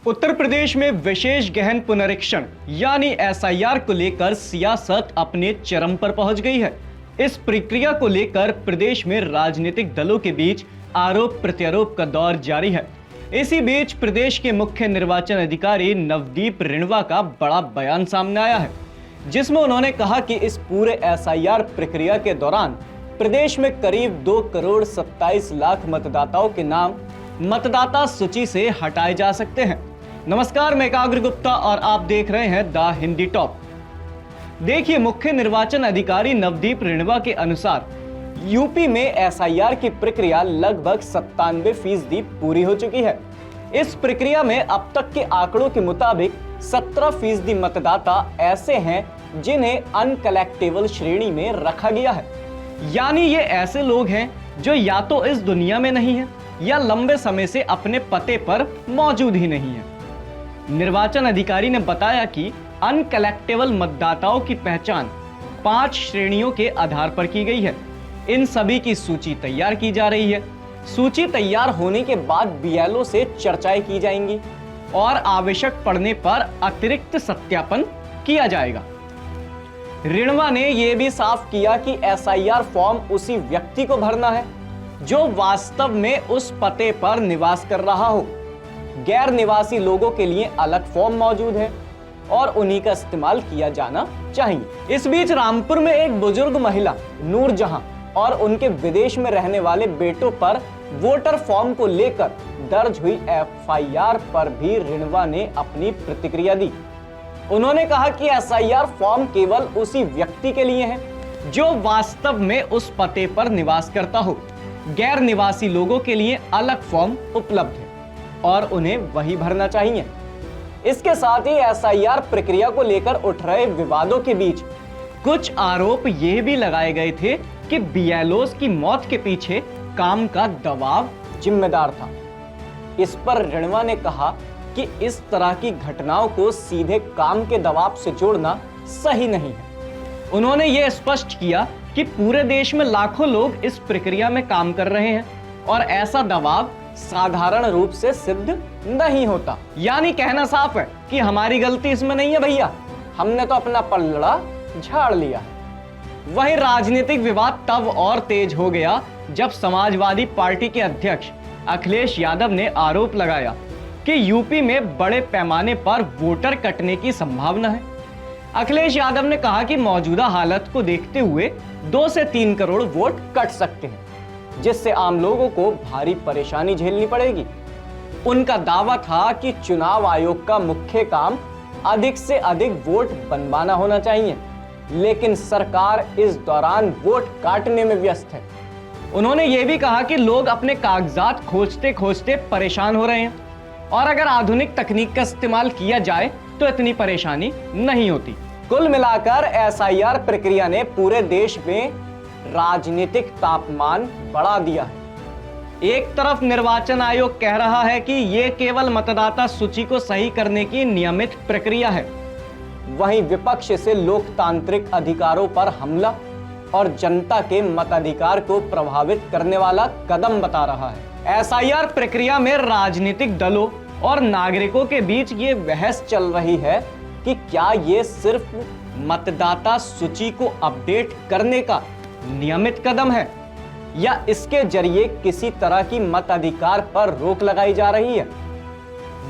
उत्तर प्रदेश में विशेष गहन पुनरीक्षण यानी एसआईआर को लेकर सियासत अपने चरम पर पहुंच गई है। इस प्रक्रिया को लेकर प्रदेश में राजनीतिक दलों के बीच आरोप प्रत्यारोप का दौर जारी है। इसी बीच प्रदेश के मुख्य निर्वाचन अधिकारी नवदीप रिणवा का बड़ा बयान सामने आया है, जिसमें उन्होंने कहा कि इस पूरे एसआईआर प्रक्रिया के दौरान प्रदेश में करीब 2,27,00,000 मतदाताओं के नाम मतदाता सूची से हटाए जा सकते हैं। नमस्कार, मैं एकाग्र गुप्ता और आप देख रहे हैं द हिंदी टॉप। देखिए, मुख्य निर्वाचन अधिकारी नवदीप रिणवा के अनुसार यूपी में एसआईआर की प्रक्रिया लगभग 97% पूरी हो चुकी है। इस प्रक्रिया में अब तक के आंकड़ों के मुताबिक 17% मतदाता ऐसे हैं जिन्हें अनकलेक्टेबल श्रेणी में रखा गया है, यानी ये ऐसे लोग हैं जो या तो इस दुनिया में नहीं है या लंबे समय से अपने पते पर मौजूद ही नहीं है। निर्वाचन अधिकारी ने बताया कि अनकलेक्टेबल मतदाताओं की पहचान 5 श्रेणियों के आधार पर की गई है। इन सभी की सूची तैयार की जा रही है। सूची तैयार होने के बाद बीएलओ से चर्चाएं की जाएंगी और आवश्यक पड़ने पर अतिरिक्त सत्यापन किया जाएगा। रिणवा ने यह भी साफ किया कि एसआईआर फॉर्म उसी व्यक्ति को भरना है जो वास्तव में उस पते पर निवास कर रहा हो। गैर निवासी लोगों के लिए अलग फॉर्म मौजूद है और उन्हीं का इस्तेमाल किया जाना चाहिए। इस बीच रामपुर में एक बुजुर्ग महिला नूरजहां और उनके विदेश में रहने वाले बेटों पर वोटर फॉर्म को लेकर दर्ज हुई एफआईआर पर भी रिणवा ने अपनी प्रतिक्रिया दी। उन्होंने कहा कि एसआईआर फॉर्म केवल उसी व्यक्ति के लिए है जो वास्तव में उस पते पर निवास करता हो। गैर निवासी लोगों के लिए अलग फॉर्म उपलब्ध है और उन्हें वही भरना चाहिए। इसके साथ ही एसआईआर प्रक्रिया को लेकर उठ रहे विवादों के बीच कुछ आरोप यह भी लगाए गए थे कि बीएलओस की मौत के पीछे काम का दबाव जिम्मेदार था। इस पर रिणवा ने कहा कि इस तरह की घटनाओं को सीधे काम के दबाव से जोड़ना सही नहीं है। उन्होंने यह स्पष्ट किया कि पूरे देश में लाखों लोग इस प्रक्रिया में काम कर रहे हैं और ऐसा दबाव साधारण रूप से सिद्ध नहीं होता। यानी कहना साफ है कि हमारी गलती इसमें नहीं है भैया, हमने तो अपना पल्ला झाड़ लिया। वहीं राजनीतिक विवाद तब और तेज हो गया जब समाजवादी पार्टी के अध्यक्ष अखिलेश यादव ने आरोप लगाया कि यूपी में बड़े पैमाने पर वोटर कटने की संभावना है। अखिलेश यादव ने कहा कि मौजूदा हालत को देखते हुए 2 से 3 करोड़ वोट कट सकते हैं, जिससे आम लोगों को भारी परेशानी झेलनी पड़ेगी। उनका दावा था कि चुनाव आयोग का मुख्य काम अधिक से अधिक वोट बनवाना होना चाहिए, लेकिन सरकार इस दौरान वोट काटने में व्यस्त है। उन्होंने यह भी कहा कि लोग अपने कागजात खोजते खोजते परेशान हो रहे हैं और अगर आधुनिक तकनीक का इस्तेमाल किया जाए तो इतनी परेशानी नहीं होती। कुल मिलाकर एसआईआर प्रक्रिया ने पूरे देश में राजनीतिक तापमान बढ़ा दिया है। एक तरफ निर्वाचन आयोग कह रहा है कि यह केवल मतदाता सूची को सही करने की नियमित प्रक्रिया है, वहीं विपक्ष इसे लोकतांत्रिक अधिकारों पर हमला और जनता के मताधिकार को प्रभावित करने वाला कदम बता रहा है। एसआईआर प्रक्रिया में राजनीतिक दलों और नागरिकों के बीच ये बहस चल रही है कि क्या ये सिर्फ मतदाता सूची को अपडेट करने का नियमित कदम है या इसके जरिए किसी तरह की मताधिकार पर रोक लगाई जा रही है।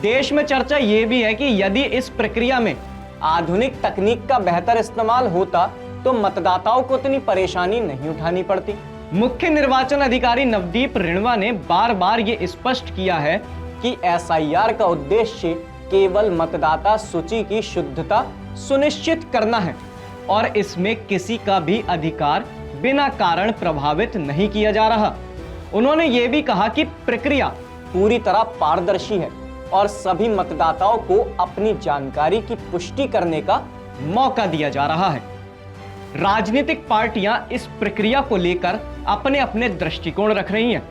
देश में चर्चा यह भी है कि यदि इस प्रक्रिया में आधुनिक तकनीक का बेहतर इस्तेमाल होता तो मतदाताओं को इतनी परेशानी नहीं उठानी पड़ती। मुख्य निर्वाचन अधिकारी नवदीप रिणवा ने बार बार ये स्पष्ट किया है कि एसआईआर का उद्देश्य केवल मतदाता सूची की शुद्धता सुनिश्चित करना है और इसमें किसी का भी अधिकार बिना कारण प्रभावित नहीं किया जा रहा। उन्होंने ये भी कहा कि प्रक्रिया पूरी तरह पारदर्शी है और सभी मतदाताओं को अपनी जानकारी की पुष्टि करने का मौका दिया जा रहा है। राजनीतिक पार्टियां इस प्रक्रिया को लेकर अपने अपने दृष्टिकोण रख रही हैं।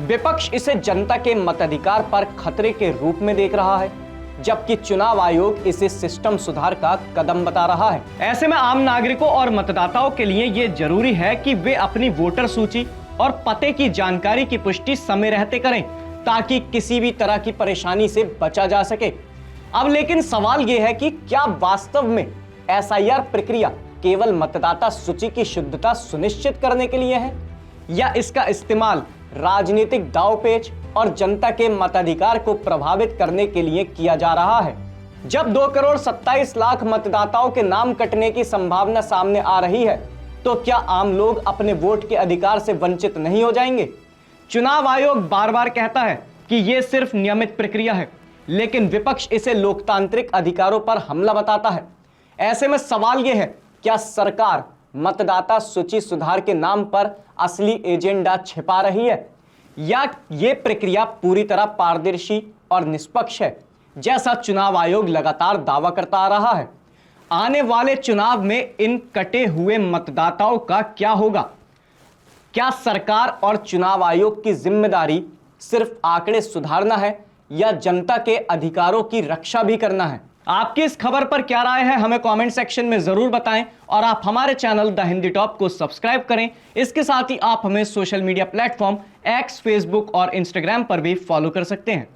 विपक्ष इसे जनता के मताधिकार पर खतरे के रूप में देख रहा है, जबकि चुनाव आयोग इसे सिस्टम सुधार का कदम बता रहा है। ऐसे में आम नागरिकों और मतदाताओं के लिए यह जरूरी है कि वे अपनी वोटर सूची और पते की जानकारी की पुष्टि समय रहते करें, ताकि किसी भी तरह की परेशानी से बचा जा सके। अब लेकिन सवाल यह है कि क्या वास्तव में एसआईआर प्रक्रिया केवल मतदाता सूची की शुद्धता सुनिश्चित करने के लिए है, या इसका इस्तेमाल राजनीतिक दांवपेच और जनता के मताधिकार को प्रभावित करने के लिए किया जा रहा है। जब 2 करोड़ 27 लाख मतदाताओं के नाम कटने की संभावना सामने आ रही है, तो क्या आम लोग अपने वोट के अधिकार से वंचित नहीं हो जाएंगे? चुनाव आयोग बार बार कहता है कि यह सिर्फ नियमित प्रक्रिया है, लेकिन विपक्ष इसे लोकतांत्रिक अधिकारों पर हमला बताता है। ऐसे में सवाल यह है, क्या सरकार मतदाता सूची सुधार के नाम पर असली एजेंडा छिपा रही है, या यह प्रक्रिया पूरी तरह पारदर्शी और निष्पक्ष है, जैसा चुनाव आयोग लगातार दावा करता आ रहा है? आने वाले चुनाव में इन कटे हुए मतदाताओं का क्या होगा? क्या सरकार और चुनाव आयोग की जिम्मेदारी सिर्फ आंकड़े सुधारना है, या जनता के अधिकारों की रक्षा भी करना है? आपकी इस खबर पर क्या राय है, हमें कमेंट सेक्शन में जरूर बताएं, और आप हमारे चैनल द हिंदी टॉप को सब्सक्राइब करें। इसके साथ ही आप हमें social media platform x, Facebook और इंस्टाग्राम पर भी फॉलो कर सकते हैं।